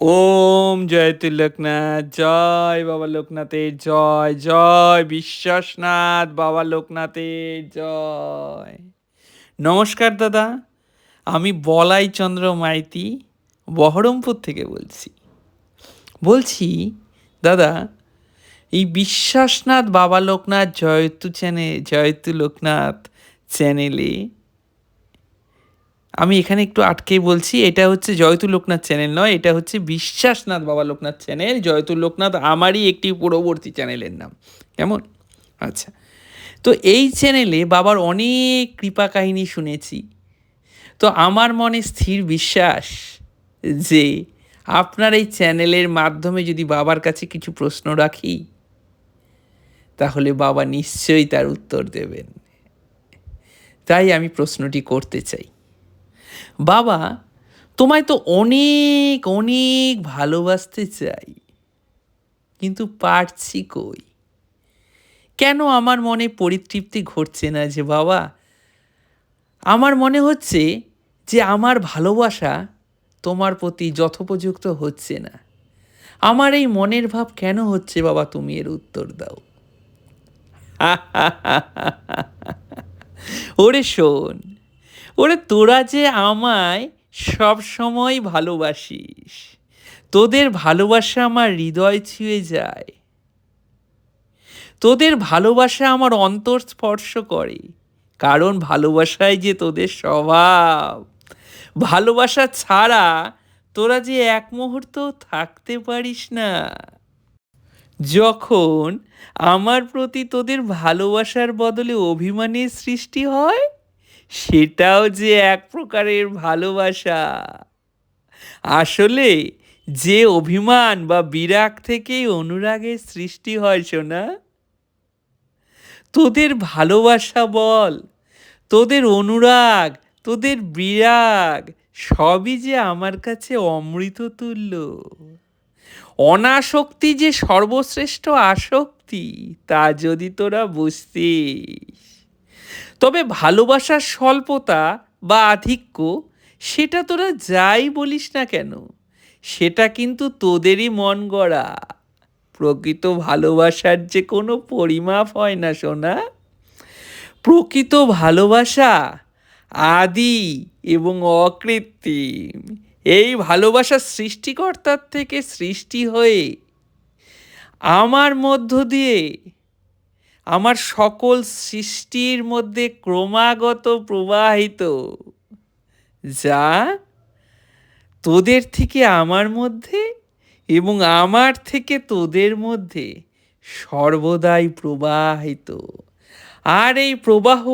ওম জয়তু লোকনাথ, জয় বাবা লোকনাথের জয়, জয় বিশ্বাসনাথ বাবা লোকনাথের জয়। নমস্কার দাদা, আমি বলাই চন্দ্র মাইতি বহরমপুর থেকে বলছি। দাদা, এই বিশ্বাসনাথ বাবা লোকনাথ জয়তু লোকনাথ চ্যানেলে আমি এখানে একটু আটকেই বলছি, এটা হচ্ছে জয়তু লোকনাথ চ্যানেল নয়, এটা হচ্ছে বিশ্বাসনাথ বাবা লোকনাথ চ্যানেল। জয়তু লোকনাথ আমারই একটি পূর্ববর্তী চ্যানেলের নাম। কেমন? আচ্ছা, তো এই চ্যানেলে বাবার অনেক কৃপা কাহিনী শুনেছি। তো আমার মনে স্থির বিশ্বাস যে আপনার এই চ্যানেলের মাধ্যমে যদি বাবার কাছে কিছু প্রশ্ন রাখি, তাহলে বাবা নিশ্চয়ই তার উত্তর দেবেন। তাই আমি প্রশ্নটি করতে চাই। বাবা, তোমায় তো অনেক অনেক ভালোবাসতে চাই, কিন্তু পারছি কই? কেন আমার মনে পরিতৃপ্তি ঘটছে না যে বাবা? আমার মনে হচ্ছে যে আমার ভালোবাসা তোমার প্রতি যথোপযুক্ত হচ্ছে না। আমার এই মনের ভাব কেন হচ্ছে বাবা, তুমি এর উত্তর দাও। ওরে শোন, ওরে তোরা যে আমায় সব সময় ভালোবাসিস, তোদের ভালোবাসা আমার হৃদয় ছুঁয়ে যায়, তোদের ভালোবাসা আমার অন্তর স্পর্শ করে, কারণ ভালোবাসাই যে তোদের স্বভাব। ভালোবাসা ছাড়া তোরা যে এক মুহূর্ত থাকতে পারিস না। যখন আমার প্রতি তোদের ভালোবাসার বদলে অভিমানের সৃষ্টি হয়, সেটাও যে এক প্রকারের ভালোবাসা। আসলে যে অভিমান বা বিরাগ থেকেই অনুরাগের সৃষ্টি হয় সোনা। তোদের ভালোবাসা বল, তোদের অনুরাগ, তোদের বিরাগ, সবই যে আমার কাছে অমৃত তুল্য। অনাসক্তি যে সর্বশ্রেষ্ঠ আসক্তি, তা যদি তোরা বুঝতিস, তবে ভালোবাসার স্বল্পতা বা আধিক্য, সেটা তোরা যাই বলিস না কেন, সেটা কিন্তু তোদেরই মন গড়া। প্রকৃত ভালোবাসার যে কোনো পরিমাপ হয় না সোনা। প্রকৃত ভালোবাসা আদি এবং অকৃত্রিম। এই ভালোবাসা সৃষ্টিকর্তার থেকে সৃষ্টি হয়ে আমার মধ্য দিয়ে আমার সকল সৃষ্টির মধ্যে ক্রমাগত প্রবাহিত, যা তোদের থেকে আমার মধ্যে এবং আমার থেকে তোদের মধ্যে সর্বদাই প্রবাহিত। আর এই প্রবাহ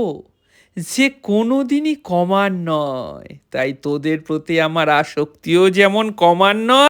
যে কোনো দিনই কমার নয়, তাই তোদের প্রতি আমার আসক্তিও যেমন কমার নয়,